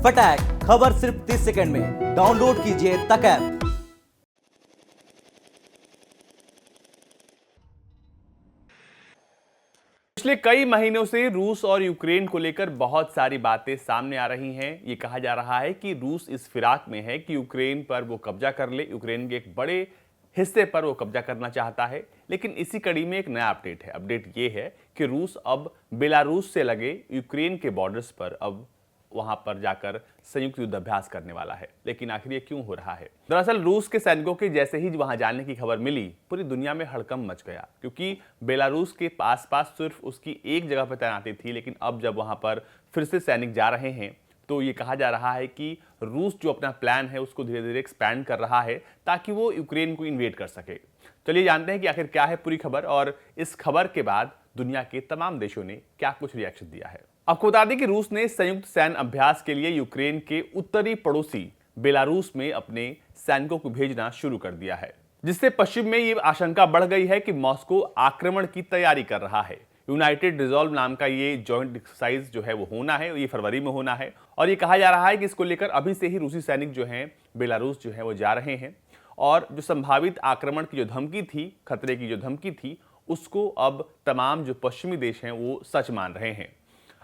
फटाक खबर सिर्फ 30 सेकंड में। डाउनलोड कीजिए तक ऐप। पिछले कई महीनों से रूस और यूक्रेन को लेकर बहुत सारी बातें सामने आ रही हैं। ये कहा जा रहा है कि रूस इस फिराक में है कि यूक्रेन पर वो कब्जा कर ले, यूक्रेन के एक बड़े हिस्से पर वो कब्जा करना चाहता है। लेकिन इसी कड़ी में एक नया अपडेट है। अपडेट ये है कि रूस अब बेलारूस से लगे यूक्रेन के बॉर्डर्स पर अब वहां पर जाकर संयुक्त युद्धाभ्यास करने वाला है। लेकिन आखिर ये क्यों हो रहा है? दरअसल रूस के सैनिकों के जैसे ही वहां जाने की खबर मिली, पूरी दुनिया में हड़कंप मच गया, क्योंकि बेलारूस के आसपास सिर्फ उसकी एक जगह पर तैनाती थी। लेकिन अब जब वहां पर फिर से सैनिक जा रहे हैं तो ये कहा जा रहा है कि रूस जो अपना प्लान है उसको धीरे धीरे एक्सपैंड कर रहा है ताकि वो यूक्रेन को इन्वेड कर सके। चलिए जानते हैं कि आखिर क्या है पूरी खबर और इस खबर के बाद दुनिया के तमाम देशों ने क्या कुछ रिएक्शन दिया है। आपको बता दें कि रूस ने संयुक्त सैन्य अभ्यास के लिए यूक्रेन के उत्तरी पड़ोसी बेलारूस में अपने सैनिकों को भेजना शुरू कर दिया है, जिससे पश्चिम में ये आशंका बढ़ गई है कि मॉस्को आक्रमण की तैयारी कर रहा है। यूनाइटेड रिजॉल्व नाम का ये जॉइंट एक्सरसाइज जो है वो होना है, ये फरवरी में होना है और ये कहा जा रहा है कि इसको लेकर अभी से ही रूसी सैनिक जो हैं बेलारूस जो है वो जा रहे हैं और जो संभावित आक्रमण की जो धमकी थी, खतरे की जो धमकी थी, उसको अब तमाम जो पश्चिमी देश हैं वो सच मान रहे हैं।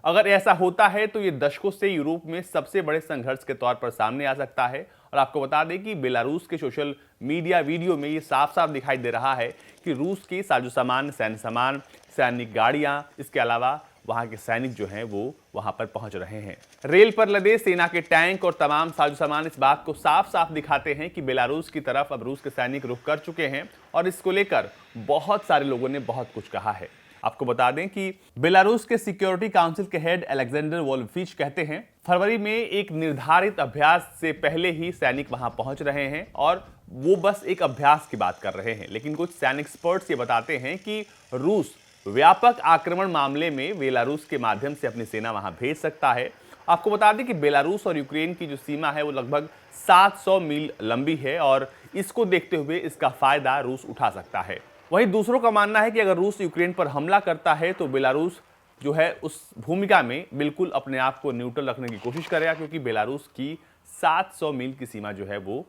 अगर ऐसा होता है तो ये दशकों से यूरोप में सबसे बड़े संघर्ष के तौर पर सामने आ सकता है। और आपको बता दें कि बेलारूस के सोशल मीडिया वीडियो में ये साफ साफ दिखाई दे रहा है कि रूस के साजो सामान, सैन्य सामान, सैनिक गाड़ियां, इसके अलावा वहां के सैनिक जो हैं वो वहां पर पहुंच रहे हैं। रेल पर लदे सेना के टैंक और तमाम साजो सामान इस बात को साफ साफ दिखाते हैं कि बेलारूस की तरफ अब रूस के सैनिक रुख कर चुके हैं और इसको लेकर बहुत सारे लोगों ने बहुत कुछ कहा है। आपको बता दें कि बेलारूस के सिक्योरिटी काउंसिल के हेड अलेक्जेंडर वोल्फिच कहते हैं, फरवरी में एक निर्धारित अभ्यास से पहले ही सैनिक वहां पहुंच रहे हैं और वो बस एक अभ्यास की बात कर रहे हैं। लेकिन कुछ सैनिक एक्सपर्ट्स ये बताते हैं कि रूस व्यापक आक्रमण मामले में बेलारूस के माध्यम से अपनी सेना वहां भेज सकता है। आपको बता दें कि बेलारूस और यूक्रेन की जो सीमा है वो लगभग 700 मील लंबी है और इसको देखते हुए इसका फायदा रूस उठा सकता है। वहीं दूसरों का मानना है कि अगर रूस यूक्रेन पर हमला करता है तो बेलारूस जो है उस भूमिका में बिल्कुल अपने आप को न्यूट्रल रखने की कोशिश करेगा, क्योंकि बेलारूस की 700 मील की सीमा जो है वो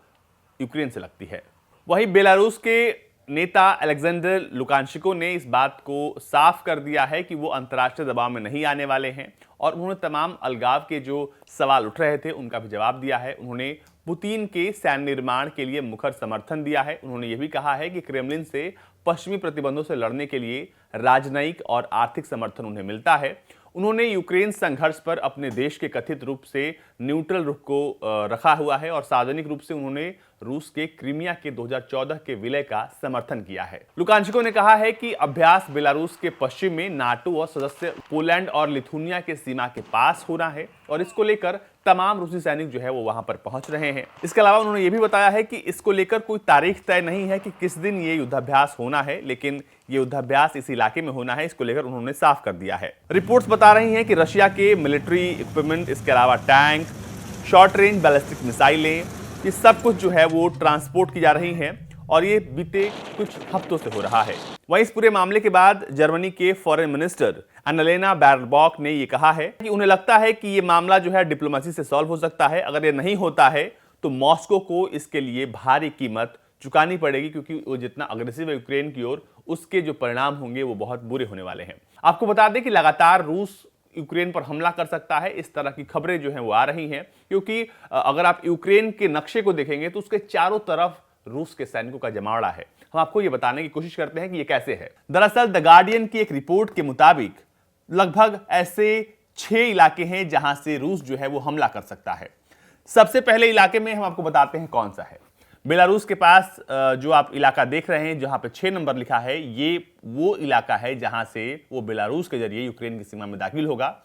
यूक्रेन से लगती है। वहीं बेलारूस के नेता अलेक्जेंडर लुकाशेंको ने इस बात को साफ कर दिया है कि वो अंतर्राष्ट्रीय दबाव में नहीं आने वाले हैं और उन्होंने तमाम अलगाव के जो सवाल उठ रहे थे उनका भी जवाब दिया है। उन्होंने पुतिन के सैन्य निर्माण के लिए मुखर समर्थन दिया है। उन्होंने ये भी कहा है कि क्रेमलिन से पश्चिमी प्रतिबंधों से लड़ने के लिए राजनयिक और आर्थिक समर्थन उन्हें मिलता है। उन्होंने यूक्रेन संघर्ष पर अपने देश के कथित रूप से न्यूट्रल रुख को रखा हुआ है और सार्वजनिक रूप से उन्होंने रूस के क्रीमिया के 2014 के विलय का समर्थन किया है। लुकाशेंको ने कहा है कि अभ्यास बेलारूस के पश्चिम में नाटो और सदस्य पोलैंड और लिथुनिया के सीमा के पास होना है और इसको लेकर तमाम रूसी सैनिक जो है वो वहां पर पहुंच रहे हैं। इसके अलावा उन्होंने ये भी बताया है कि इसको लेकर कोई तारीख तय नहीं है कि किस दिन ये युद्धाभ्यास होना है, लेकिन ये युद्धाभ्यास इस इलाके में होना है, इसको लेकर उन्होंने साफ कर दिया है। रिपोर्ट्स बता रही हैं कि रशिया के मिलिट्री इक्विपमेंट, इसके अलावा टैंक, शॉर्ट रेंज बैलिस्टिक मिसाइलें, ये सब कुछ जो है वो ट्रांसपोर्ट की जा रही हैं और ये बीते कुछ हफ्तों से हो रहा है। वहीं इस पूरे मामले के बाद जर्मनी के फॉरेन मिनिस्टर एनालेना बैरबॉक ने ये कहा है कि उन्हें लगता है कि ये मामला जो है डिप्लोमेसी से सॉल्व हो सकता है। अगर ये नहीं होता है तो मॉस्को को इसके लिए भारी कीमत चुकानी पड़ेगी, क्योंकि वो जितना अग्रेसिव है यूक्रेन की ओर, उसके जो परिणाम होंगे वो बहुत बुरे होने वाले हैं। आपको बता दें कि लगातार रूस यूक्रेन पर हमला कर सकता है, इस तरह की खबरें जो हैं वो आ रही हैं, क्योंकि अगर आप यूक्रेन के नक्शे को देखेंगे तो उसके चारों तरफ रूस के सैनिकों का जमावड़ा है। हम आपको ये बताने की कोशिश करते हैं कि ये कैसे है। दरअसल द गार्डियन की एक रिपोर्ट के मुताबिक लगभग ऐसे 6 इलाके हैं जहां से रूस जो है वो हमला कर सकता है। सबसे पहले इलाके में हम आपको बताते हैं कौन सा है। बेलारूस के पास जो आप इलाका देख रहे हैं जहां पे 6 नंबर लिखा है, ये वो इलाका है जहां से वो बेलारूस के जरिए यूक्रेन की सीमा में दाखिल होगा।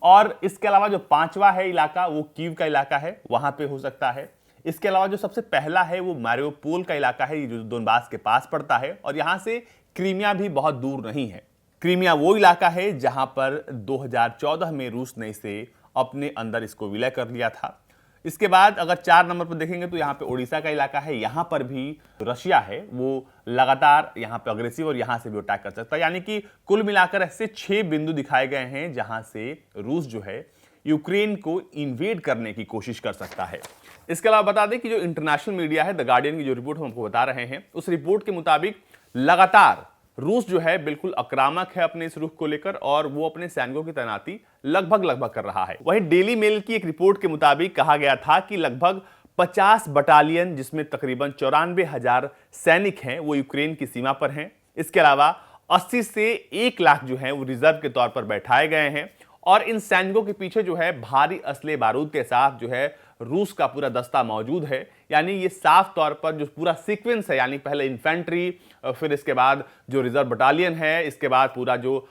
और इसके अलावा जो 5वां है इलाका, वो कीव का इलाका है, वहां पे हो सकता है। इसके अलावा जो सबसे पहला है वो मारियोपोल का इलाका है, जो दोनबास के पास पड़ता है और यहां से क्रीमिया भी बहुत दूर नहीं है। क्रीमिया वो इलाका है जहां पर 2014 में रूस ने इसे अपने अंदर इसको विलय कर लिया था। इसके बाद अगर 4 नंबर पर देखेंगे तो यहाँ पे ओडिशा का इलाका है, यहाँ पर भी रशिया है, वो लगातार यहाँ पे अग्रेसिव और यहाँ से भी अटैक कर सकता है। यानी कि कुल मिलाकर ऐसे 6 बिंदु दिखाए गए हैं जहां से रूस जो है यूक्रेन को इन्वेड करने की कोशिश कर सकता है। इसके अलावा बता दें कि जो इंटरनेशनल मीडिया है, द गार्डियन की जो रिपोर्ट हम आपको बता रहे हैं, उस रिपोर्ट के मुताबिक लगातार रूस जो है बिल्कुल आक्रामक है अपने इस रुख को लेकर और वो अपने सैनिकों की तैनाती लगभग कर रहा है। वहीं डेली मेल की एक रिपोर्ट के मुताबिक कहा गया था कि लगभग 50 बटालियन, जिसमें तकरीबन 94,000 सैनिक हैं, वो यूक्रेन की सीमा पर हैं। इसके अलावा 80 से 1 लाख जो हैं वो रिजर्व के तौर पर बैठाए गए हैं और इन सैनिकों के पीछे जो है भारी असले बारूद के साथ जो है रूस का पूरा दस्ता मौजूद है। यानी ये साफ तौर पर जो पूरा सीक्वेंस है, यानी पहले इन्फेंट्री, फिर इसके बाद जो रिजर्व बटालियन है, इसके बाद पूरा जो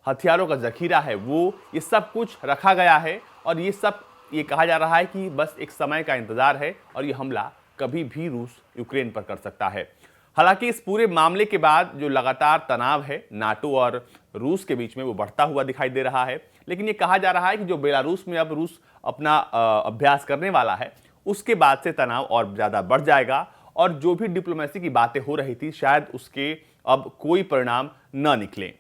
हथियारों का जखीरा है, वो ये सब कुछ रखा गया है और ये कहा जा रहा है कि बस एक समय का इंतजार है और ये हमला कभी भी रूस यूक्रेन पर कर सकता है। हालांकि इस पूरे मामले के बाद जो लगातार तनाव है नाटो और रूस के बीच में, वो बढ़ता हुआ दिखाई दे रहा है। लेकिन ये कहा जा रहा है कि जो बेलारूस में अब रूस अपना अभ्यास करने वाला है, उसके बाद से तनाव और ज़्यादा बढ़ जाएगा और जो भी डिप्लोमेसी की बातें हो रही थी, शायद उसके अब कोई परिणाम न निकले।